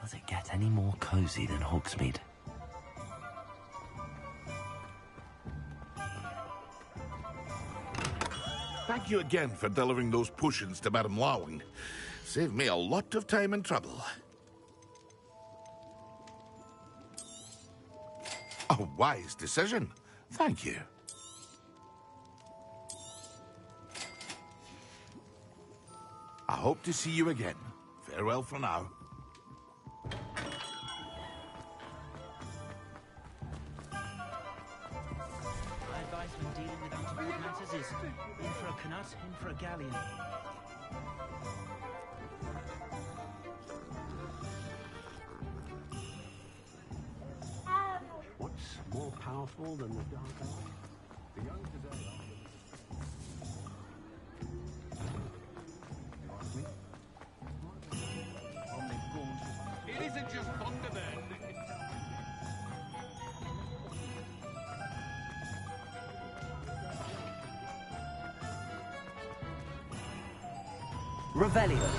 Does it get any more cozy than Hogsmeade? Thank you again for delivering those potions to Madame Lawing. Saved me a lot of time and trouble. A wise decision. Thank you. I hope to see you again. Farewell for now. I advise when dealing with untoward matters is in for a canut, in for a galleon. What's more powerful than the dark art? The young today are... It isn't just Thunderbird. Revelio.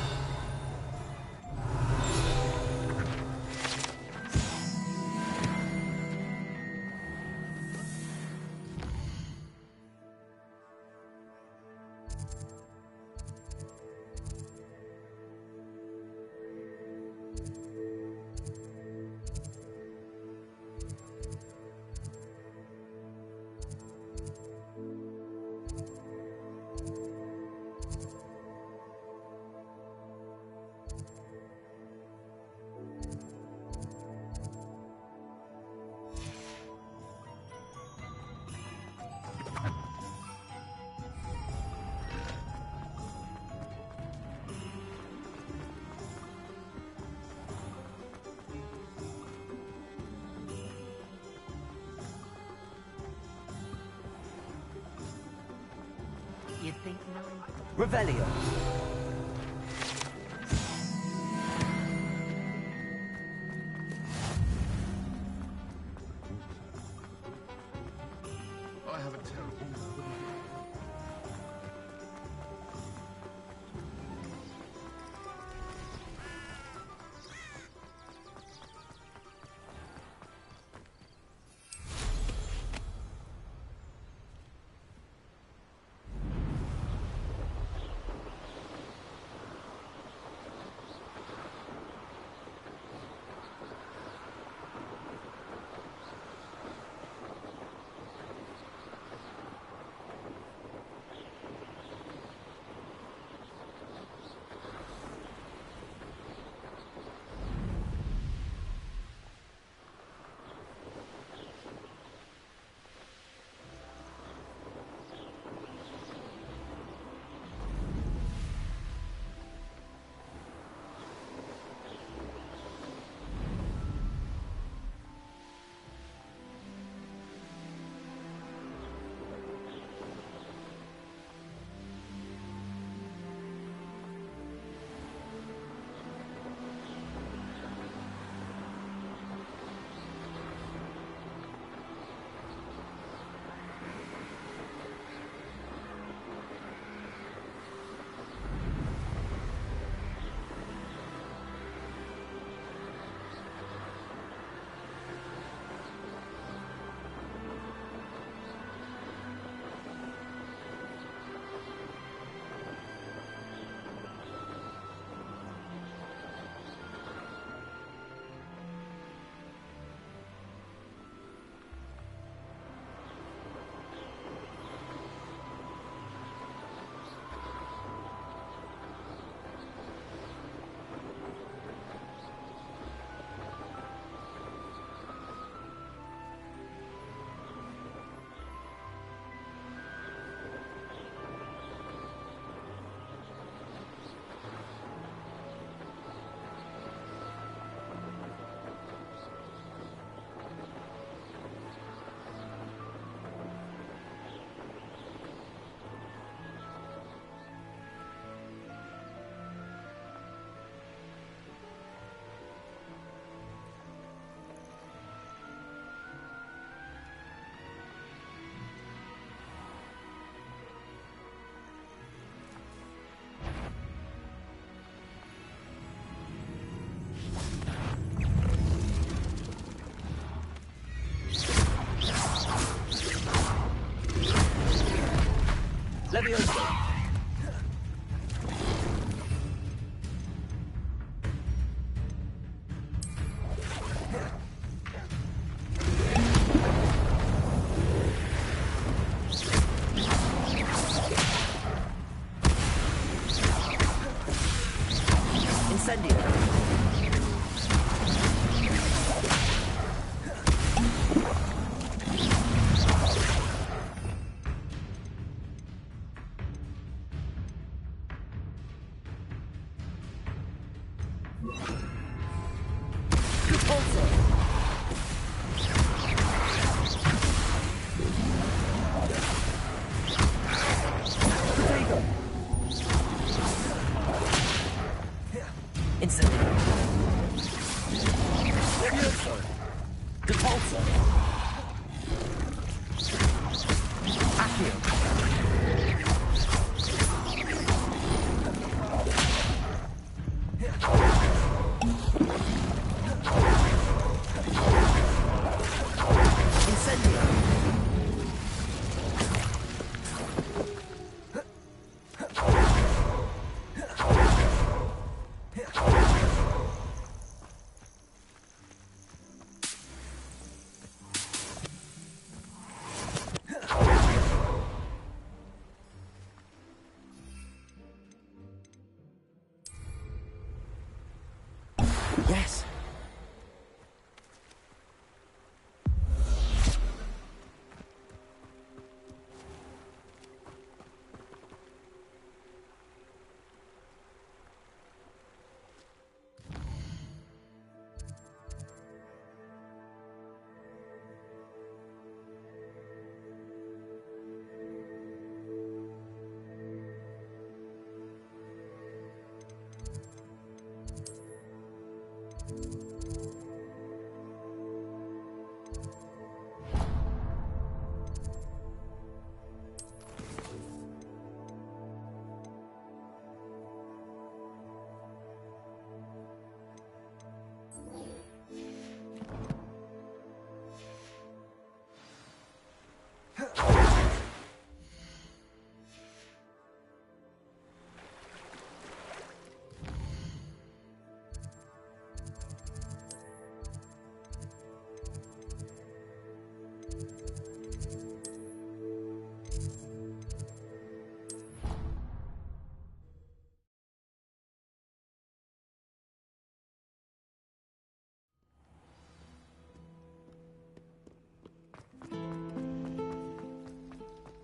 You think no? Revelio. I have a terrible... Incendio. Levioso. Depulso. Accio. Yes.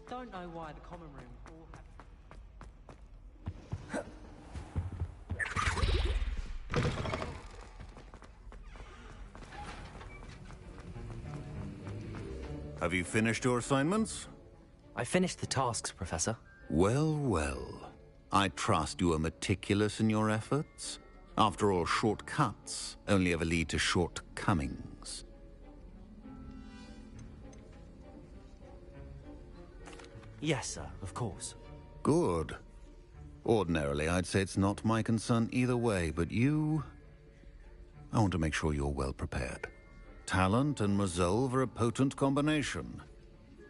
Don't know why the common room all have... Have you finished your assignments? I finished the tasks, Professor. Well, well. I trust you are meticulous in your efforts. After all, shortcuts only ever lead to shortcomings. Yes, sir, of course. Good. Ordinarily, I'd say it's not my concern either way, but you... I want to make sure you're well prepared. Talent and resolve are a potent combination.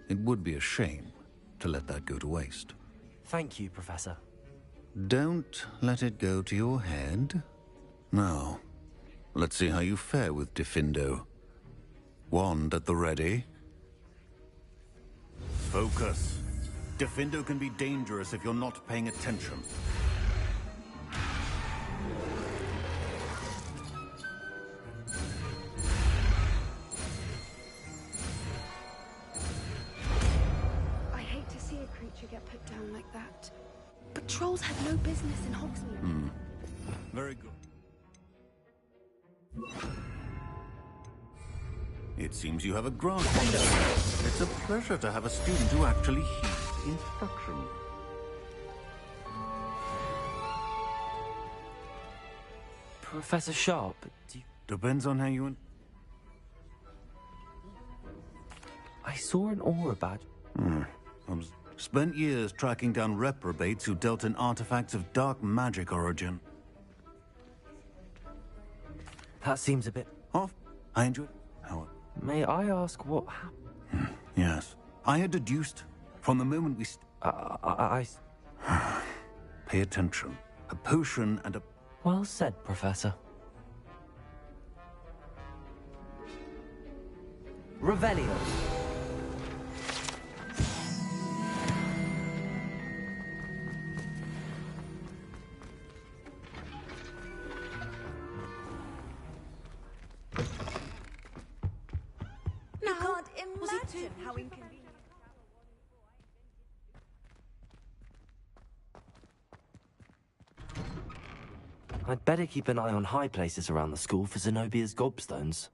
It would be a shame to let that go to waste. Thank you, Professor. Don't let it go to your head. Now, let's see how you fare with Diffindo. Wand at the ready. Focus. Diffindo can be dangerous if you're not paying attention. I hate to see a creature get put down like that. But trolls have no business in Hogsmeade. Very good. It seems you have a grasp on this. It's a pleasure to have a student who actually heeds instruction. Professor Sharp, do you... Depends on how you... I saw an aura badge. I've spent years tracking down reprobates who dealt in artifacts of dark magic origin. That seems a bit... Off. I enjoyed... How... May I ask what happened? Yes. I had deduced from the moment we... Pay attention. A potion and a... Well said, Professor. Revelio. You can't imagine how inconvenient. I'd better keep an eye on high places around the school for Zenobia's gobstones.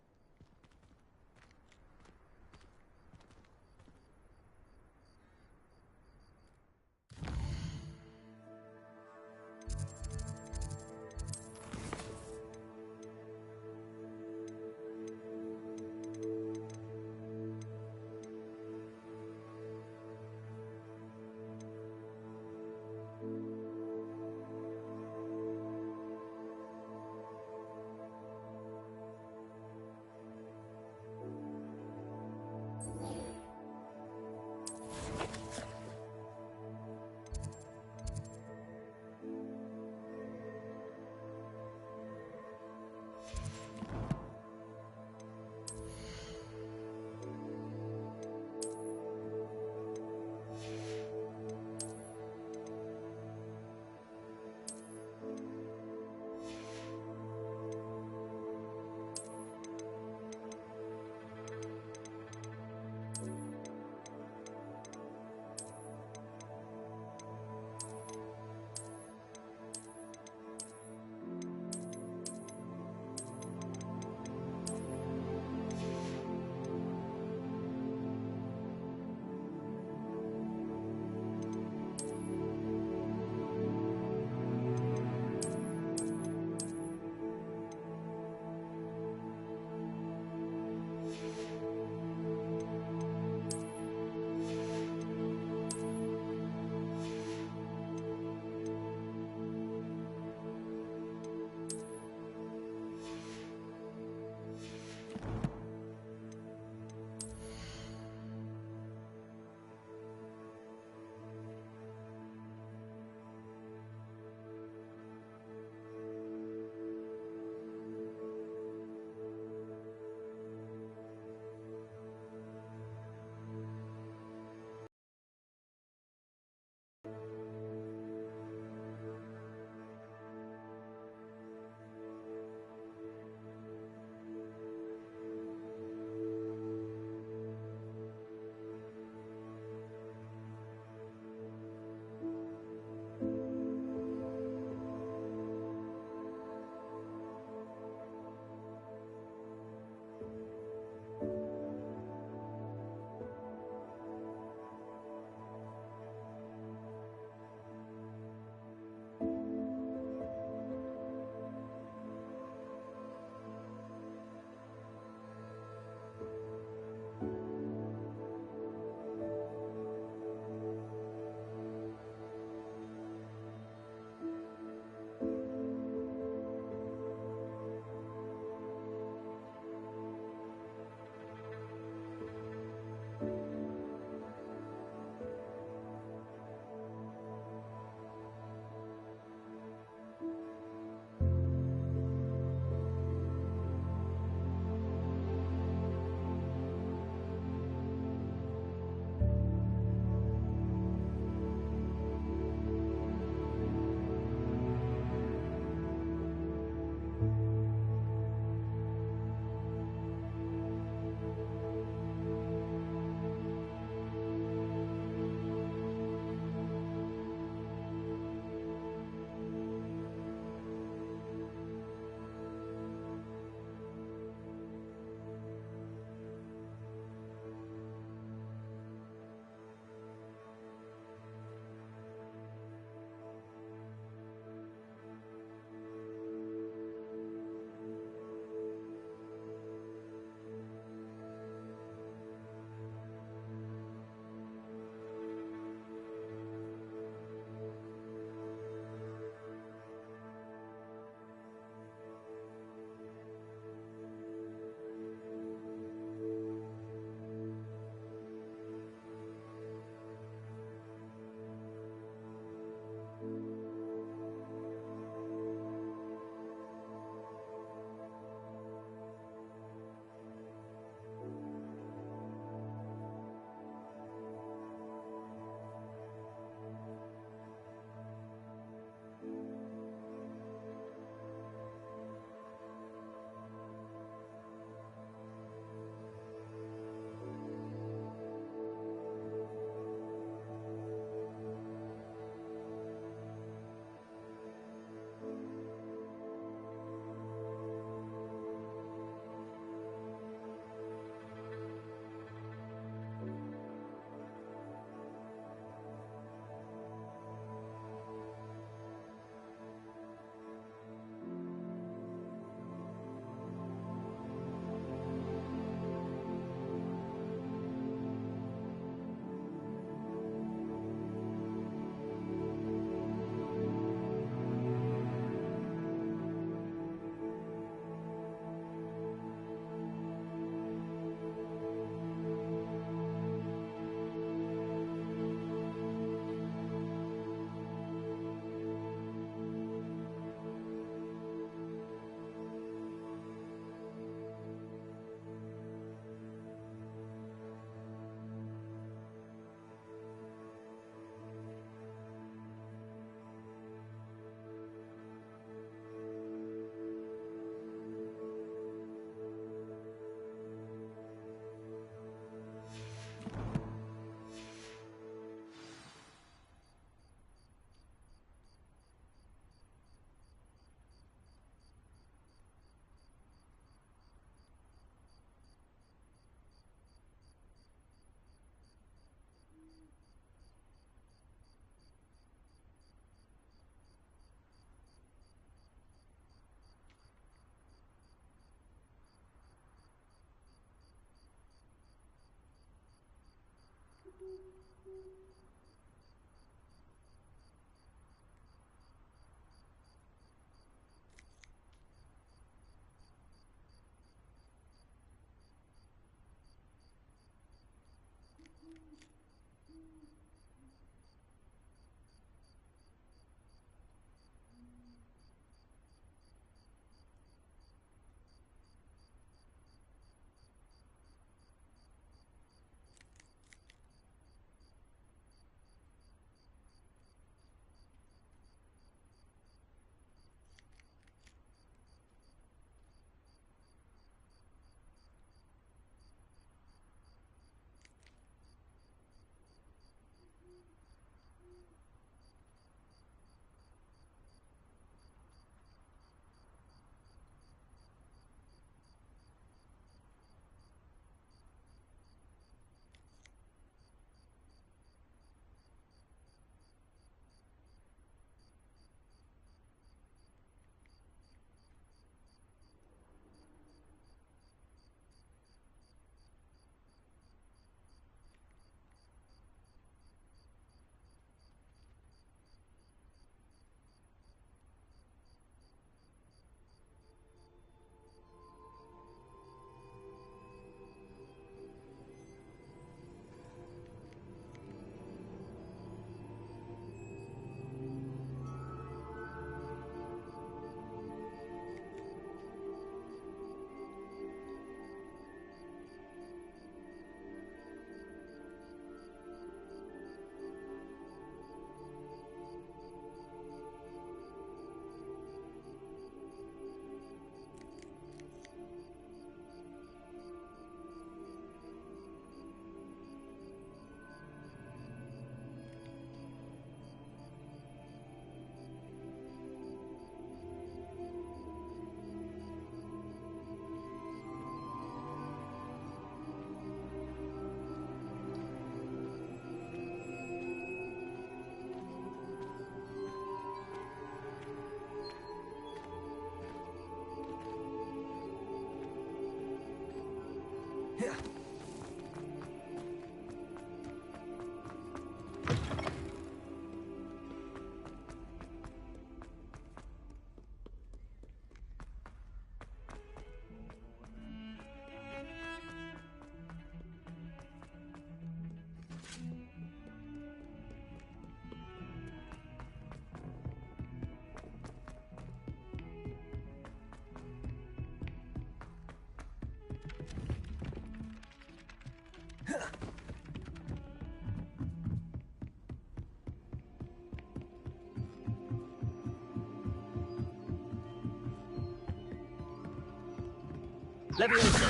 Leviosa!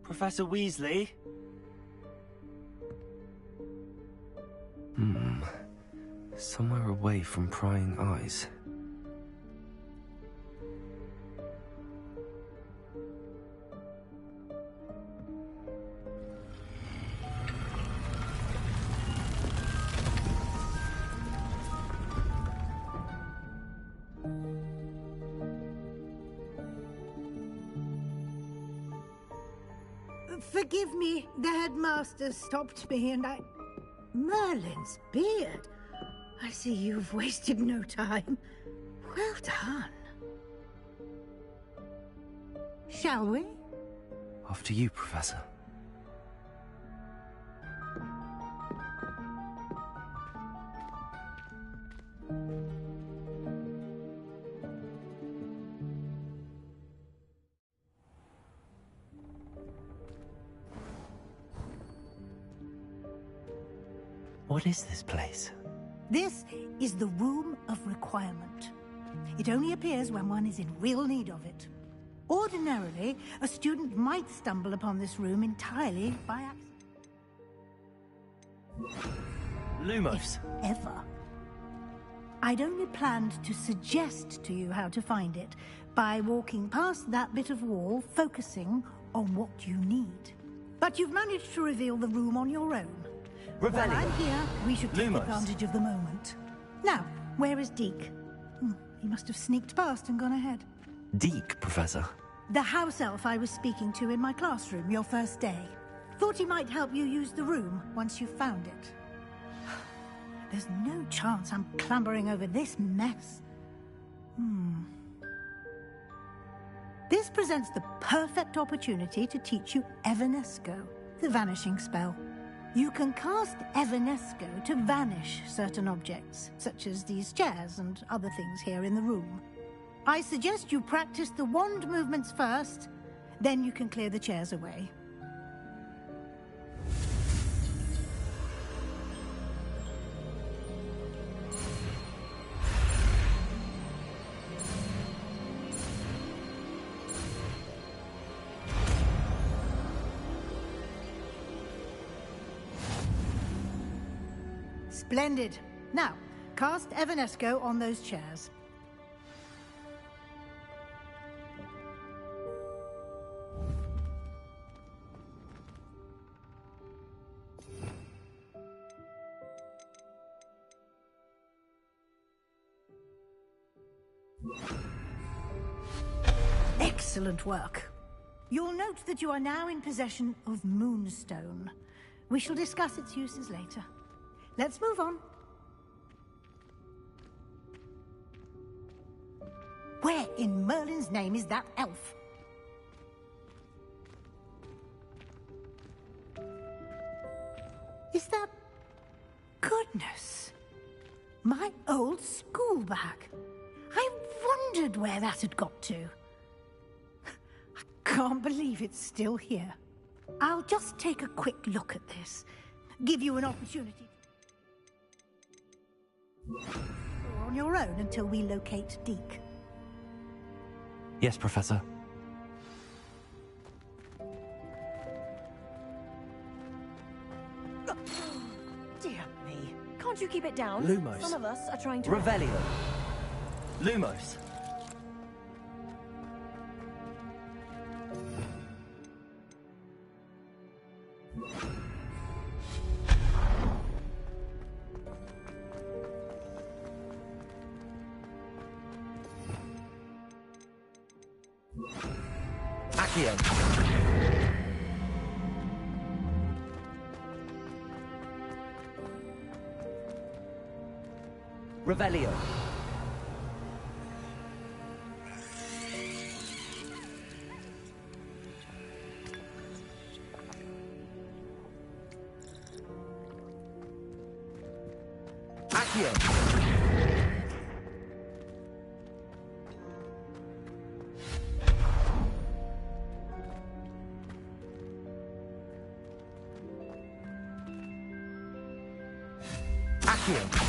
Professor Weasley? Somewhere away from prying eyes. Forgive me, the headmaster stopped me and I... Merlin's beard. I see you've wasted no time. Well done. Shall we? After you, Professor. What is this place? This is the Room of Requirement. It only appears when one is in real need of it. Ordinarily, a student might stumble upon this room entirely by accident. Lumos. If ever. I'd only planned to suggest to you how to find it by walking past that bit of wall, focusing on what you need. But you've managed to reveal the room on your own. While I'm here, we should take advantage of the moment. Now, where is Deke? He must have sneaked past and gone ahead. Deke, Professor. The house elf I was speaking to in my classroom your first day. Thought he might help you use the room once you found it. There's no chance I'm clambering over this mess. This presents the perfect opportunity to teach you Evanesco, the vanishing spell. You can cast Evanesco to vanish certain objects, such as these chairs and other things here in the room. I suggest you practice the wand movements first, then you can clear the chairs away. Splendid. Now, cast Evanesco on those chairs. Excellent work. You'll note that you are now in possession of Moonstone. We shall discuss its uses later. Let's move on. Where in Merlin's name is that elf? Is that... Goodness. My old school bag. I wondered where that had got to. I can't believe it's still here. I'll just take a quick look at this. Give you an opportunity. You're on your own until we locate Deke. Yes, Professor. Dear me. Can't you keep it down? Lumos. Some of us are trying to... Revelio. Lumos. Accio. Revelio. Accio. Accio.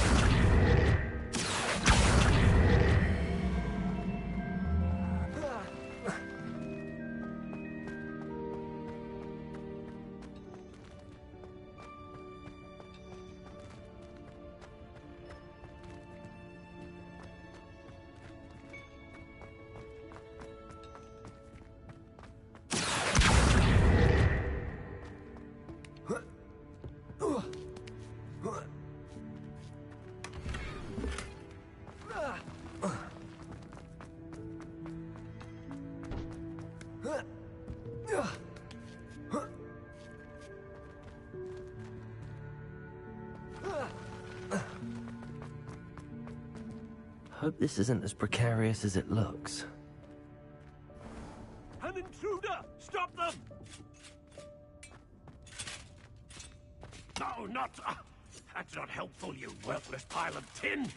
Hope this isn't as precarious as it looks. An intruder! Stop them! No, not... that's not helpful, you worthless pile of tin!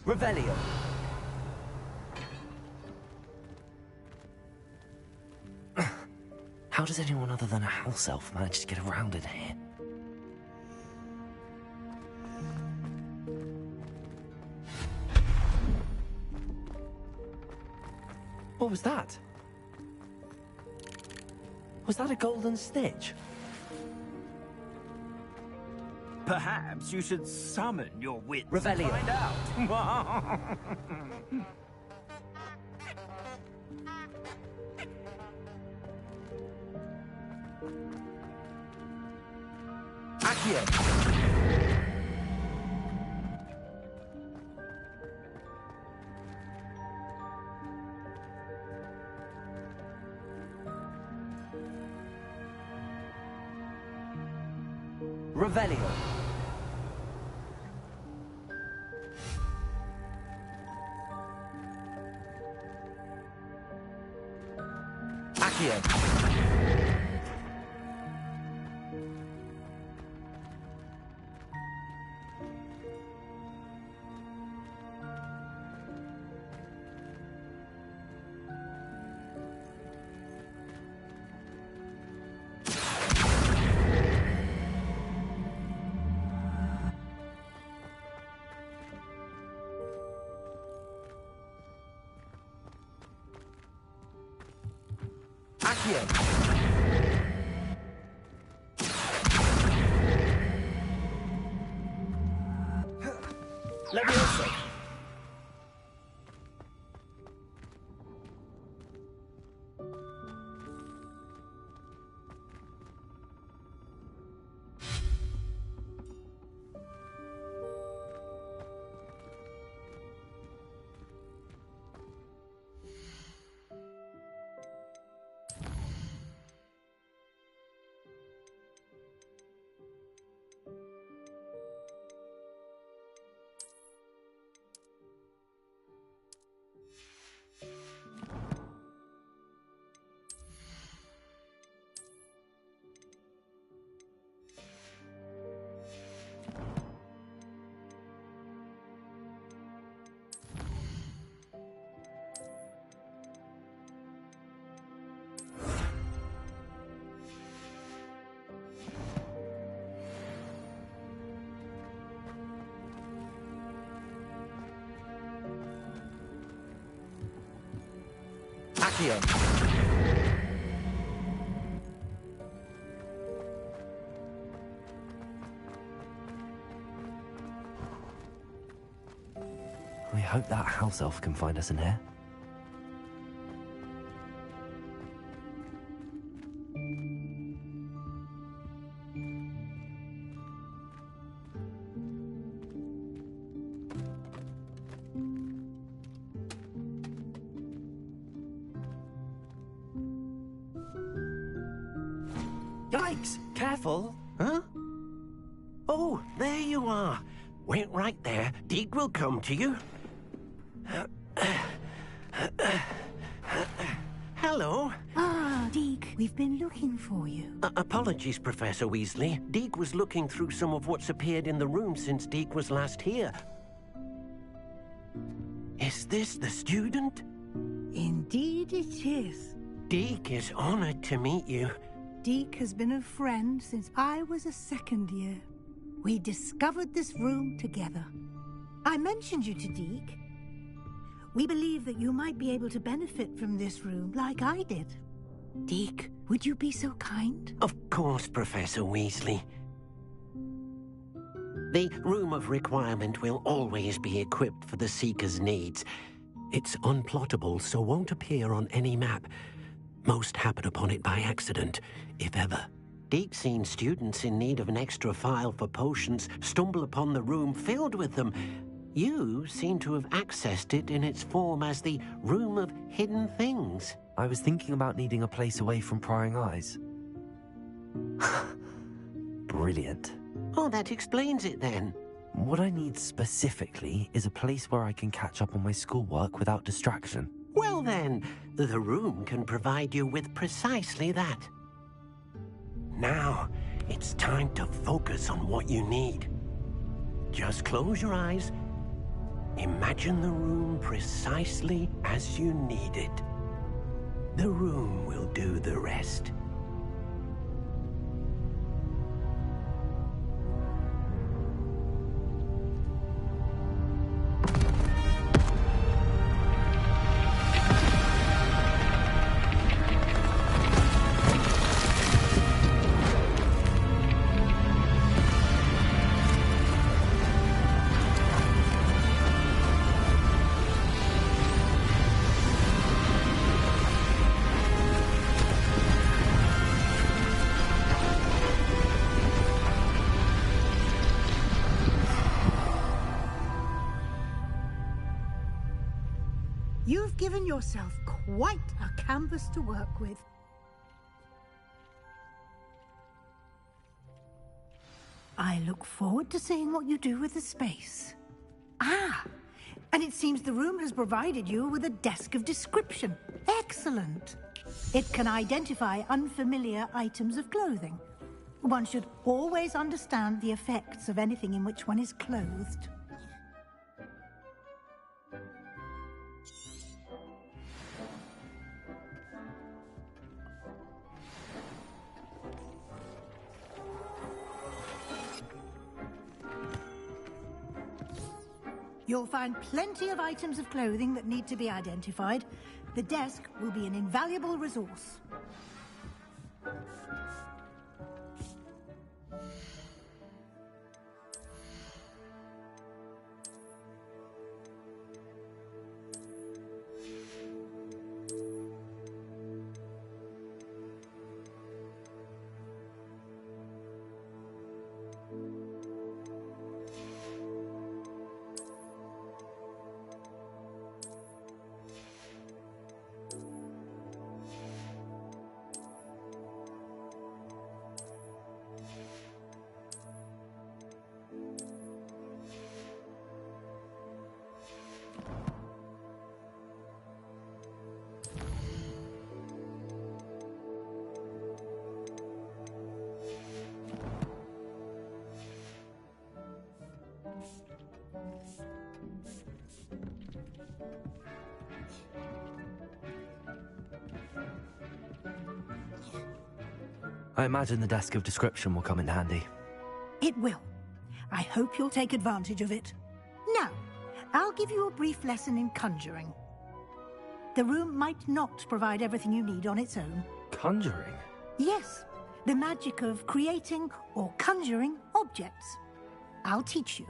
Revelio. How does anyone other than a house elf manage to get around in here? What was that? Was that a golden snitch? Perhaps you should summon your wits Revelio. to find out. Accio. Revelio. Accio. Accio. Levioso. Accio. hope that house elf can find us in here. Yikes! Careful! Huh? Oh, there you are. Wait right there. Deke will come to you. Hello. Ah, Deke, we've been looking for you. Apologies, Professor Weasley. Deke was looking through some of what's appeared in the room since Deke was last here. Is this the student? Indeed it is. Deke is honored to meet you. Deke has been a friend since I was a second year. We discovered this room together. I mentioned you to Deke. We believe that you might be able to benefit from this room like I did. Deke, would you be so kind? Of course, Professor Weasley. The Room of Requirement will always be equipped for the Seeker's needs. It's unplottable, so won't appear on any map. Most happen upon it by accident, if ever. Deke's seen students in need of an extra file for potions stumble upon the room filled with them. You seem to have accessed it in its form as the Room of Hidden Things. I was thinking about needing a place away from prying eyes. Brilliant. Oh, that explains it then. What I need specifically is a place where I can catch up on my schoolwork without distraction. Well then, the room can provide you with precisely that. Now, it's time to focus on what you need. Just close your eyes. Imagine the room precisely as you need it. The room will do the rest. You've given yourself quite a canvas to work with. I look forward to seeing what you do with the space. Ah, and it seems the room has provided you with a desk of description. Excellent. It can identify unfamiliar items of clothing. One should always understand the effects of anything in which one is clothed. You'll find plenty of items of clothing that need to be identified. The desk will be an invaluable resource. I imagine the desk of description will come in handy. It will. I hope you'll take advantage of it. Now, I'll give you a brief lesson in conjuring. The room might not provide everything you need on its own. Conjuring? Yes, the magic of creating or conjuring objects. I'll teach you.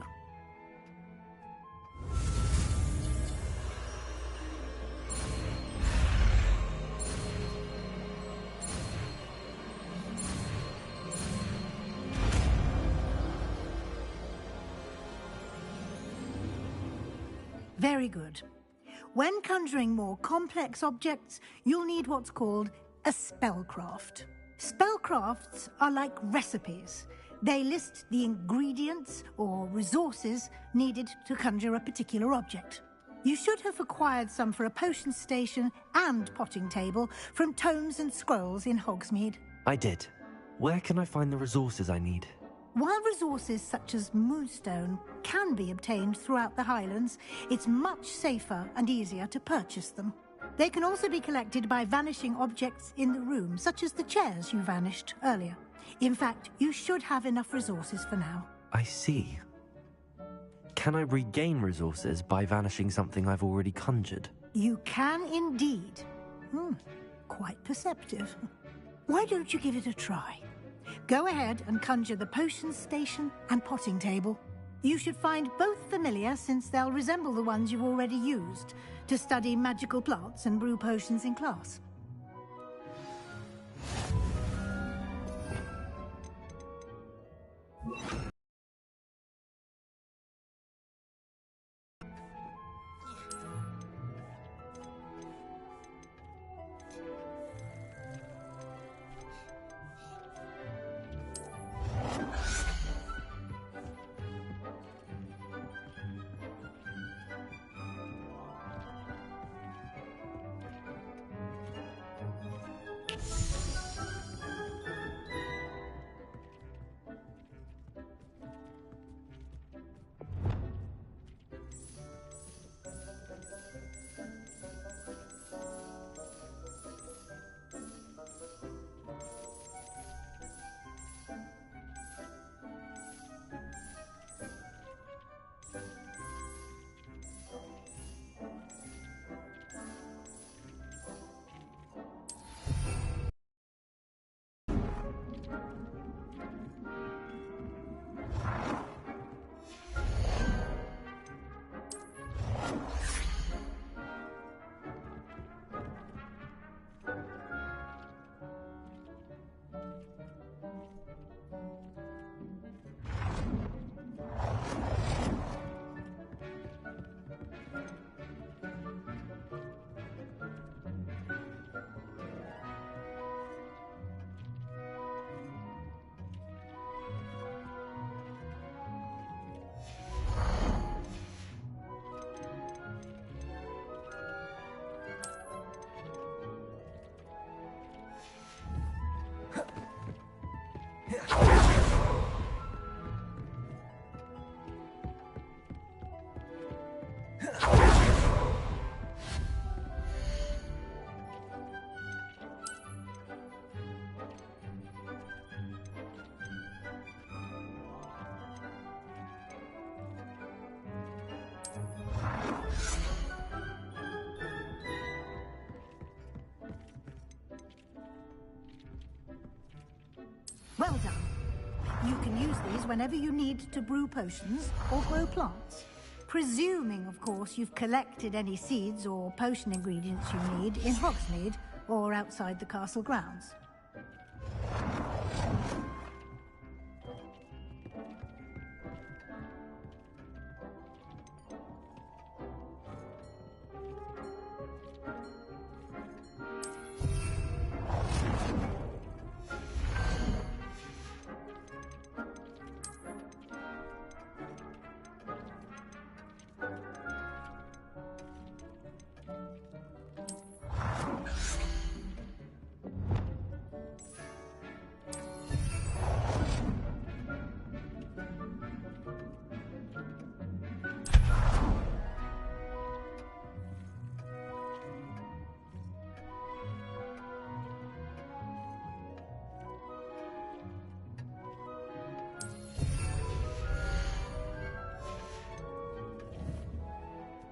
Very good. When conjuring more complex objects, you'll need what's called a spellcraft. Spellcrafts are like recipes. They list the ingredients or resources needed to conjure a particular object. You should have acquired some for a potion station and potting table from tomes and scrolls in Hogsmeade. I did. Where can I find the resources I need? While resources such as moonstone can be obtained throughout the Highlands, it's much safer and easier to purchase them. They can also be collected by vanishing objects in the room, such as the chairs you vanished earlier. In fact, you should have enough resources for now. I see. Can I regain resources by vanishing something I've already conjured? You can indeed. Quite perceptive. Why don't you give it a try? Go ahead and conjure the potion station and potting table. You should find both familiar, since they'll resemble the ones you've already used to study magical plants and brew potions in class. Well done. You can use these whenever you need to brew potions or grow plants. Presuming, of course, you've collected any seeds or potion ingredients you need in Hogsmeade or outside the castle grounds.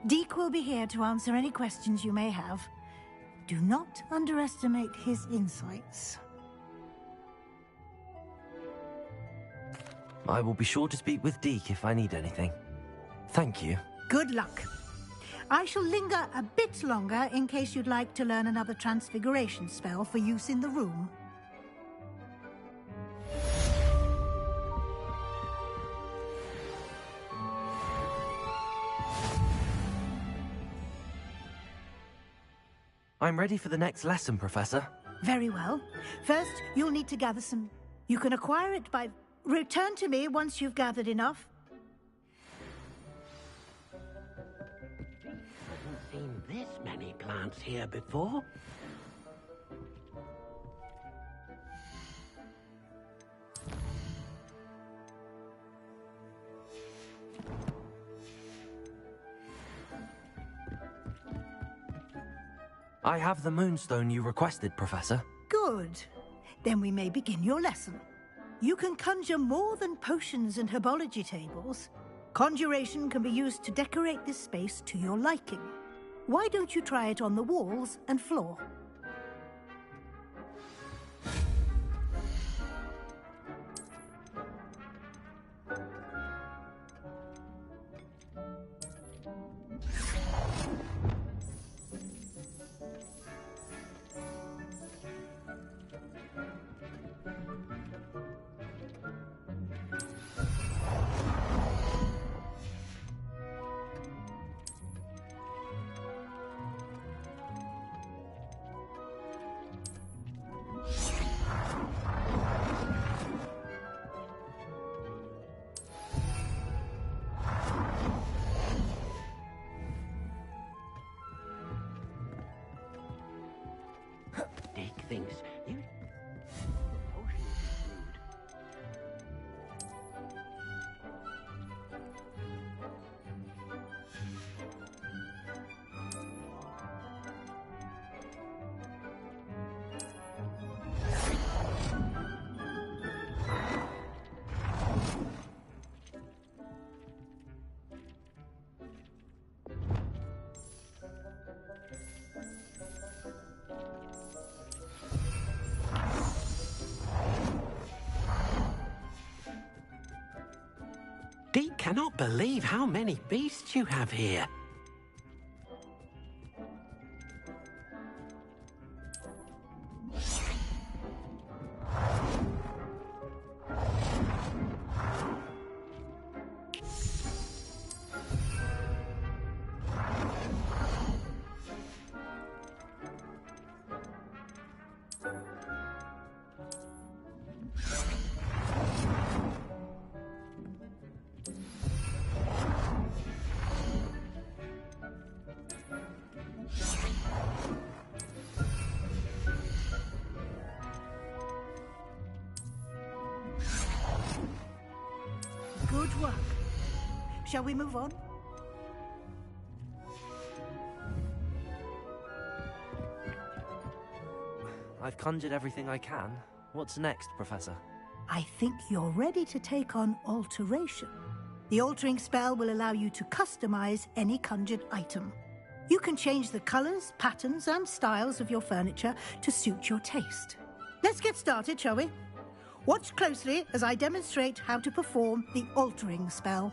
Deke will be here to answer any questions you may have. Do not underestimate his insights. I will be sure to speak with Deke if I need anything. Thank you. Good luck. I shall linger a bit longer in case you'd like to learn another transfiguration spell for use in the room. I'm ready for the next lesson, Professor. Very well. First, you'll need to gather some... You can acquire it by... Return to me once you've gathered enough. Haven't seen this many plants here before. I have the moonstone you requested, Professor. Good. Then we may begin your lesson. You can conjure more than potions and herbology tables. Conjuration can be used to decorate this space to your liking. Why don't you try it on the walls and floor? Thinks you potions is Deke cannot believe how many beasts you have here. Good work. Shall we move on? I've conjured everything I can. What's next, Professor? I think you're ready to take on alteration. The altering spell will allow you to customize any conjured item. You can change the colors, patterns, and styles of your furniture to suit your taste. Let's get started, shall we? Watch closely as I demonstrate how to perform the altering spell.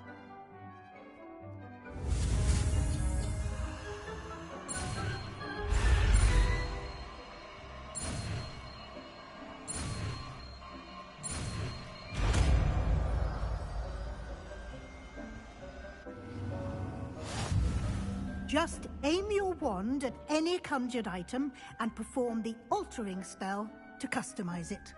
Just aim your wand at any conjured item and perform the altering spell to customize it.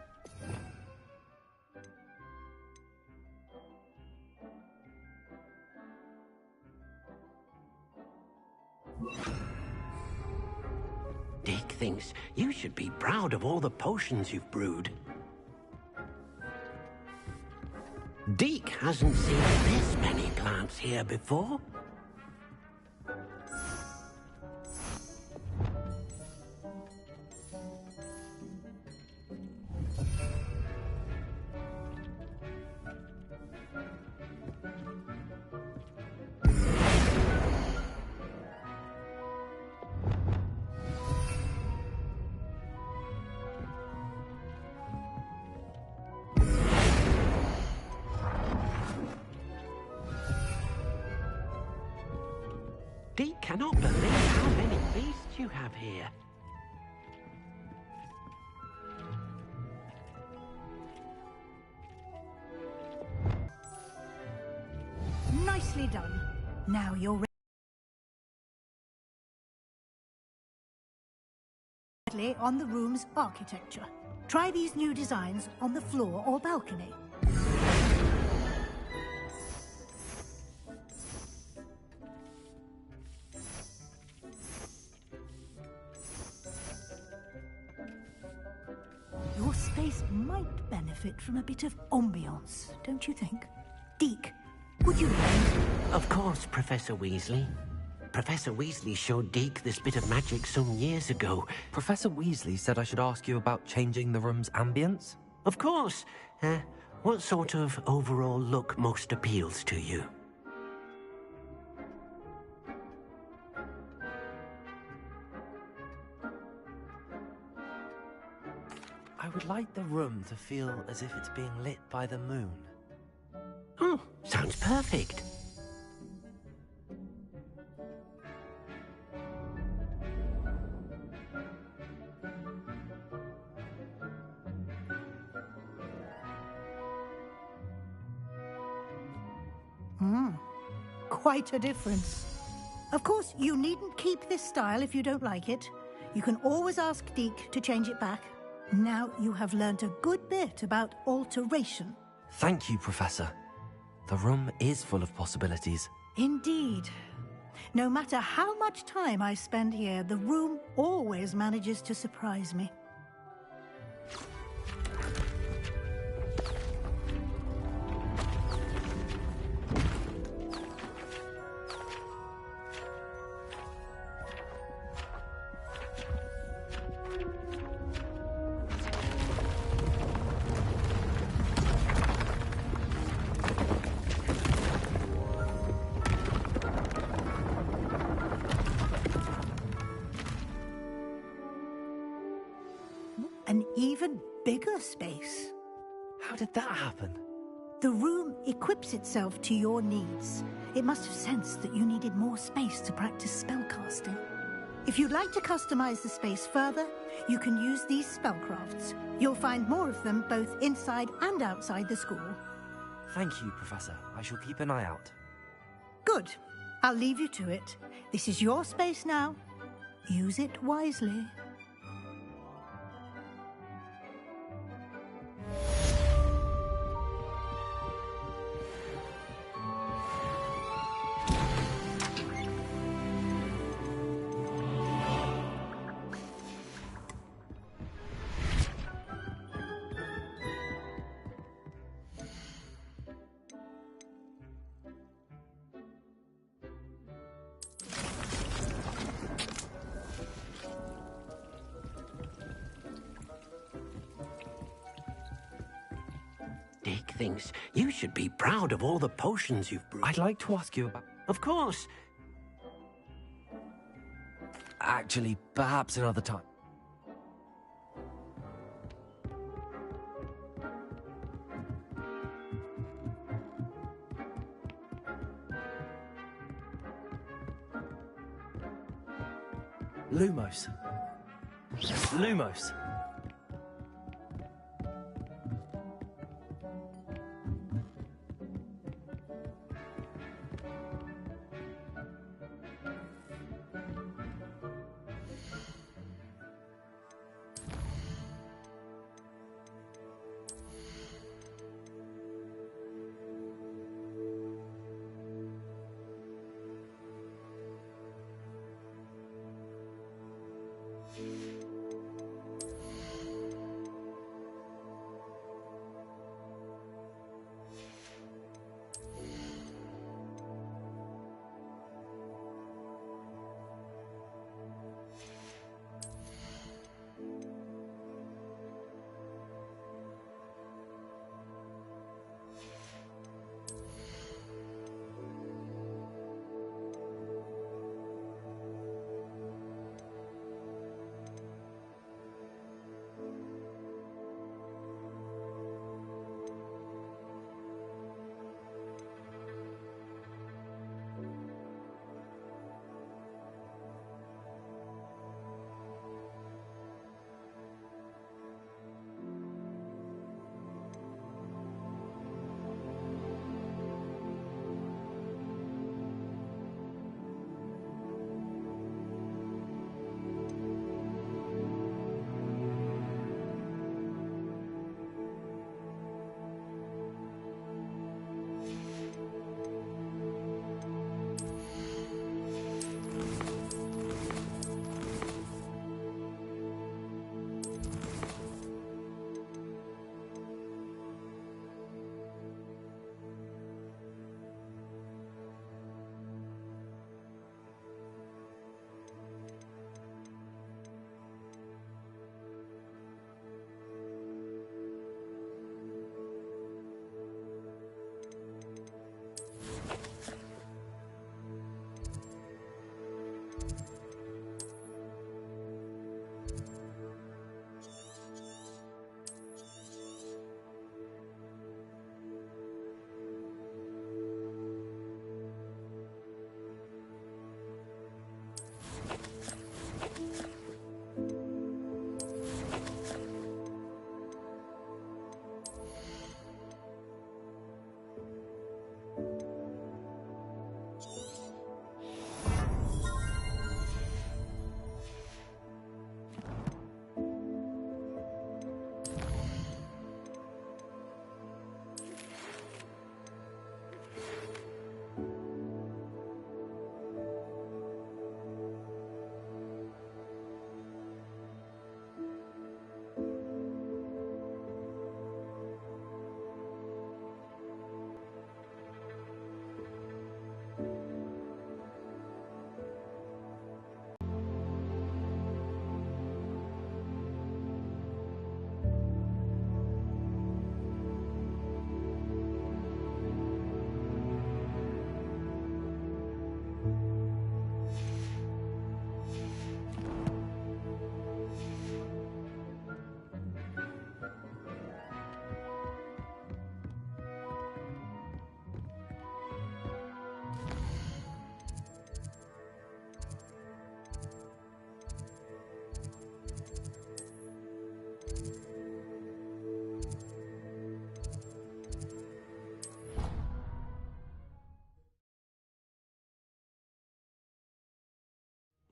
Deke thinks you should be proud of all the potions you've brewed. Deke hasn't seen this many plants here before. Deke cannot believe how many beasts you have here. Nicely done. Now you're ready. directly on the room's architecture. Try these new designs on the floor or balcony. Your space might benefit from a bit of ambiance, don't you think? Deke, would you mind? Of course, Professor Weasley. Professor Weasley showed Deke this bit of magic some years ago. Professor Weasley said I should ask you about changing the room's ambience? Of course. What sort of overall look most appeals to you? I would like the room to feel as if it's being lit by the moon. Oh, sounds perfect. Quite a difference. Of course, you needn't keep this style if you don't like it. You can always ask Deke to change it back. Now you have learnt a good bit about alteration. Thank you, Professor. The room is full of possibilities. Indeed. No matter how much time I spend here, the room always manages to surprise me. An even bigger space. How did that happen? The room equips itself to your needs. It must have sensed that you needed more space to practice spellcasting. If you'd like to customize the space further, you can use these spellcrafts. You'll find more of them both inside and outside the school. Thank you, Professor. I shall keep an eye out. Good. I'll leave you to it. This is your space now. Use it wisely. Deke thinks you should be proud of all the potions you've brewed. I'd like to ask you about... Of course. Actually, perhaps another time. Lumos. Lumos.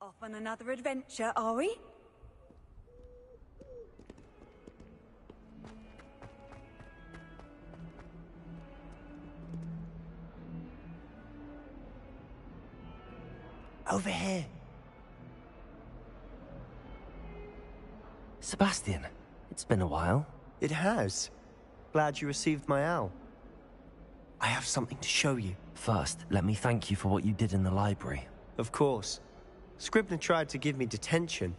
Off on another adventure, are we? Over here. Sebastian, it's been a while. It has. Glad you received my owl. I have something to show you. First, let me thank you for what you did in the library. Of course. Scribner tried to give me detention,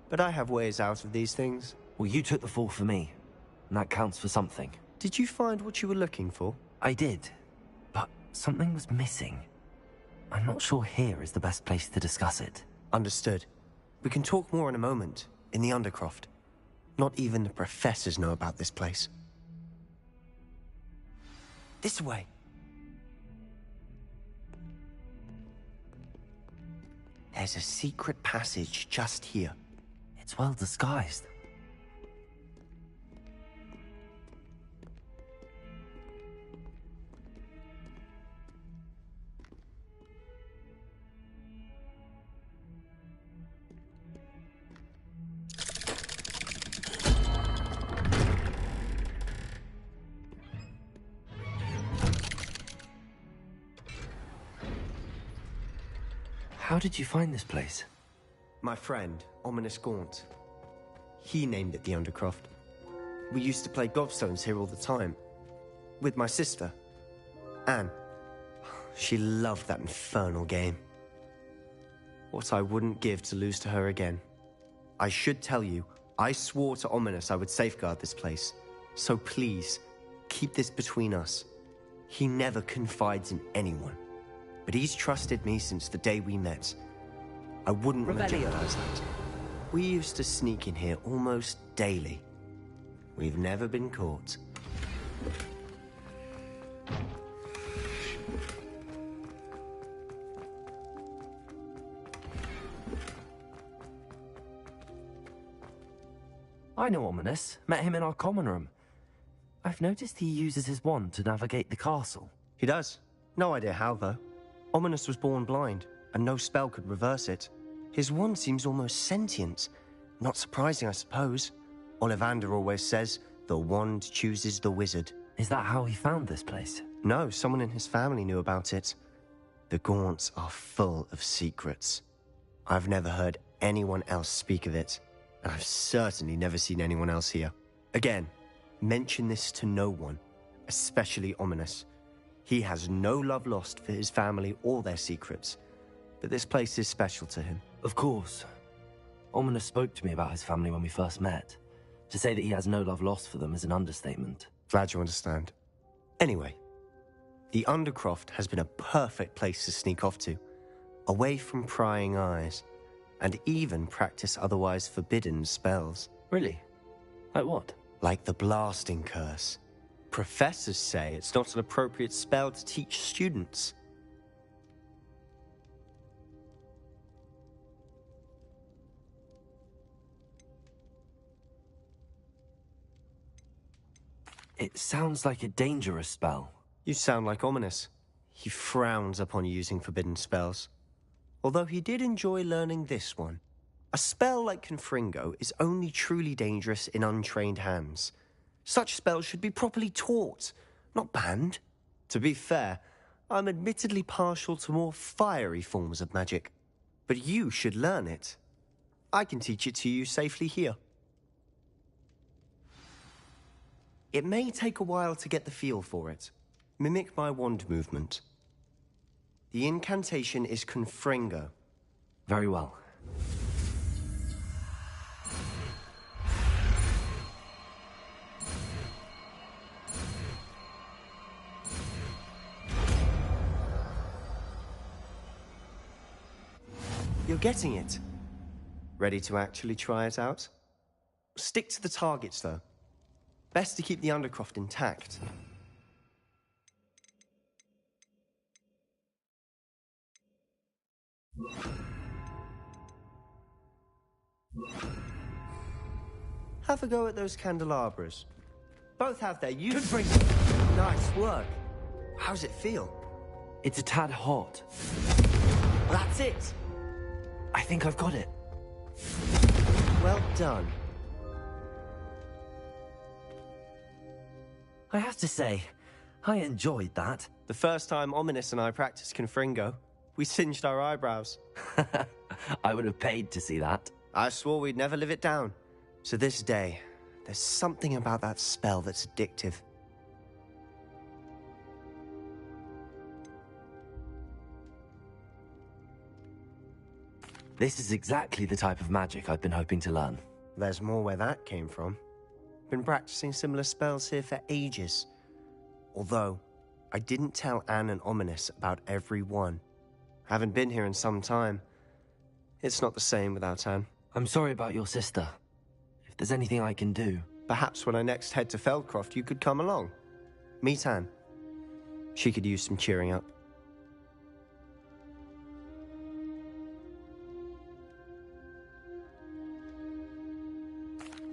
but I have ways out of these things. Well, you took the fall for me, and that counts for something. Did you find what you were looking for? I did, but something was missing. I'm not sure here is the best place to discuss it. Understood. We can talk more in a moment, in the Undercroft. Not even the professors know about this place. This way. There's a secret passage just here. It's well disguised. How did you find this place? My friend, Ominous Gaunt. He named it the Undercroft. We used to play gobstones here all the time. With my sister, Anne. She loved that infernal game. What I wouldn't give to lose to her again. I should tell you, I swore to Ominous I would safeguard this place. So please, keep this between us. He never confides in anyone. But he's trusted me since the day we met. I wouldn't want to jeopardize that. We used to sneak in here almost daily. We've never been caught. I know Ominous. Met him in our common room. I've noticed he uses his wand to navigate the castle. He does. No idea how, though. Ominous was born blind, and no spell could reverse it. His wand seems almost sentient. Not surprising, I suppose. Ollivander always says, the wand chooses the wizard. Is that how he found this place? No, someone in his family knew about it. The Gaunts are full of secrets. I've never heard anyone else speak of it, and I've certainly never seen anyone else here. Again, mention this to no one, especially Ominous. He has no love lost for his family or their secrets, but this place is special to him. Of course. Ominous spoke to me about his family when we first met. To say that he has no love lost for them is an understatement. Glad you understand. Anyway, the Undercroft has been a perfect place to sneak off to, away from prying eyes, and even practice otherwise forbidden spells. Really? Like what? Like the blasting curse. Professors say it's not an appropriate spell to teach students. It sounds like a dangerous spell. You sound like Ominous. He frowns upon using forbidden spells. Although he did enjoy learning this one. A spell like Confringo is only truly dangerous in untrained hands. Such spells should be properly taught, not banned. To be fair, I'm admittedly partial to more fiery forms of magic. But you should learn it. I can teach it to you safely here. It may take a while to get the feel for it. Mimic my wand movement. The incantation is Confringo. Very well. You're getting it. Ready to actually try it out? Stick to the targets, though. Best to keep the Undercroft intact. Have a go at those candelabras. Both have their use. Nice work. How's it feel? It's a tad hot. That's it. I think I've got it. Well done. I have to say, I enjoyed that. The first time Ominous and I practiced Confringo, we singed our eyebrows. I would have paid to see that. I swore we'd never live it down. To this day, there's something about that spell that's addictive. This is exactly the type of magic I've been hoping to learn. There's more where that came from. Been practicing similar spells here for ages. Although, I didn't tell Anne and Ominous about every one. Haven't been here in some time. It's not the same without Anne. I'm sorry about your sister. If there's anything I can do... Perhaps when I next head to Feldcroft, you could come along. Meet Anne. She could use some cheering up.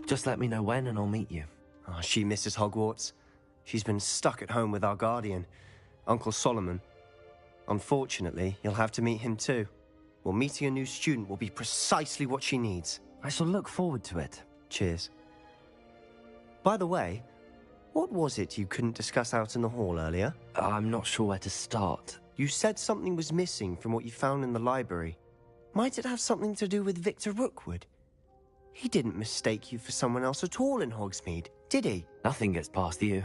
Just let me know when and I'll meet you. Oh, she misses Hogwarts. She's been stuck at home with our guardian, Uncle Solomon. Unfortunately, you'll have to meet him too. Well, meeting a new student will be precisely what she needs. I shall look forward to it. Cheers. By the way, what was it you couldn't discuss out in the hall earlier? I'm not sure where to start. You said something was missing from what you found in the library. Might it have something to do with Victor Rookwood? He didn't mistake you for someone else at all in Hogsmeade, did he? Nothing gets past you.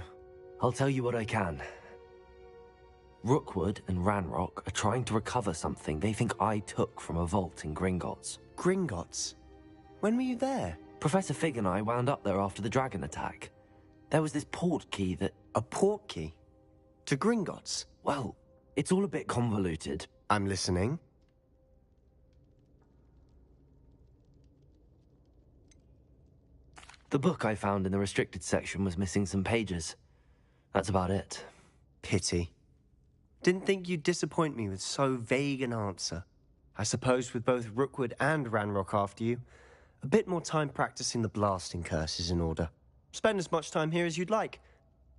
I'll tell you what I can. Rookwood and Ranrock are trying to recover something they think I took from a vault in Gringotts. Gringotts? When were you there? Professor Fig and I wound up there after the dragon attack. There was this port key that... A port key? To Gringotts? Well, it's all a bit convoluted. I'm listening. The book I found in the restricted section was missing some pages. That's about it. Pity. Didn't think you'd disappoint me with so vague an answer. I suppose with both Rookwood and Ranrock after you, a bit more time practicing the blasting curse is in order. Spend as much time here as you'd like.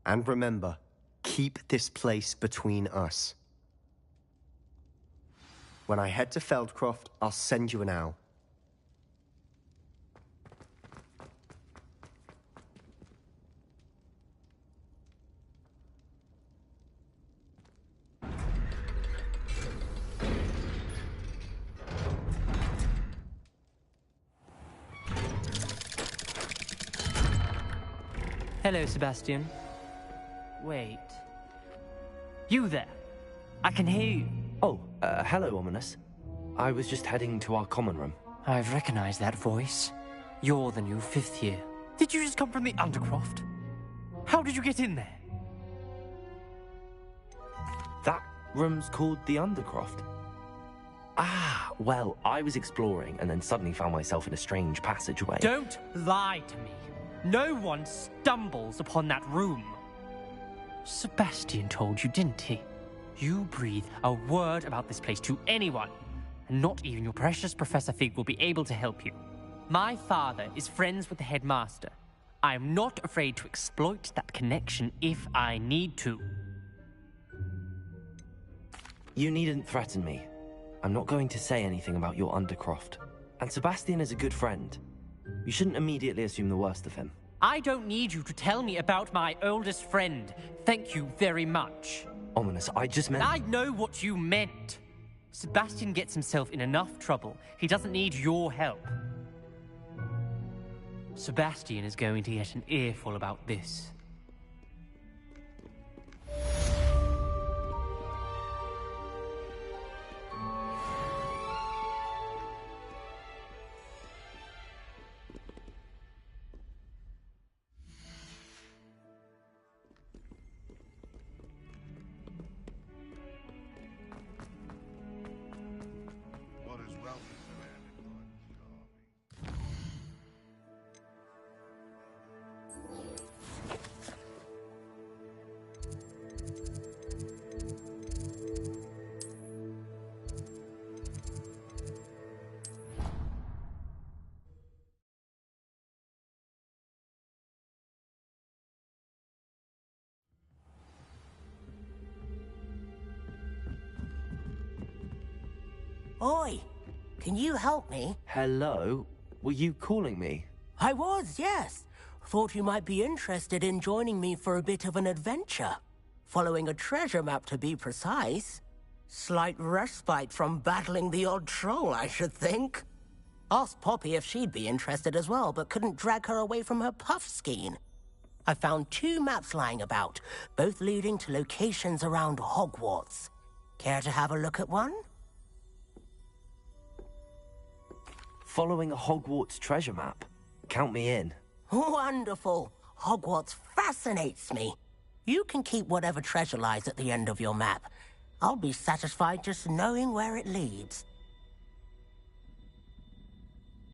And remember, keep this place between us. When I head to Feldcroft, I'll send you an owl. Hello, Sebastian. Wait. You there? I can hear you. Oh, hello, Ominous. I was just heading to our common room. I've recognized that voice. You're the new fifth year. Did you just come from the Undercroft? How did you get in there? That room's called the Undercroft. Ah, well, I was exploring and then suddenly found myself in a strange passageway. Don't lie to me. No one stumbles upon that room. Sebastian told you, didn't he? You breathe a word about this place to anyone, and not even your precious Professor Fig will be able to help you. My father is friends with the headmaster. I'm not afraid to exploit that connection if I need to. You needn't threaten me. I'm not going to say anything about your Undercroft. And Sebastian is a good friend. You shouldn't immediately assume the worst of him. I don't need you to tell me about my oldest friend. Thank you very much. Ominous, I just meant... I know what you meant. Sebastian gets himself in enough trouble. He doesn't need your help. Sebastian is going to get an earful about this. Oi, can you help me? Hello? Were you calling me? I was, yes. Thought you might be interested in joining me for a bit of an adventure. Following a treasure map, to be precise. Slight respite from battling the odd troll, I should think. Asked Poppy if she'd be interested as well, but couldn't drag her away from her puff skein. I found 2 maps lying about, both leading to locations around Hogwarts. Care to have a look at one? Following a Hogwarts treasure map? Count me in. Wonderful. Hogwarts fascinates me. You can keep whatever treasure lies at the end of your map. I'll be satisfied just knowing where it leads.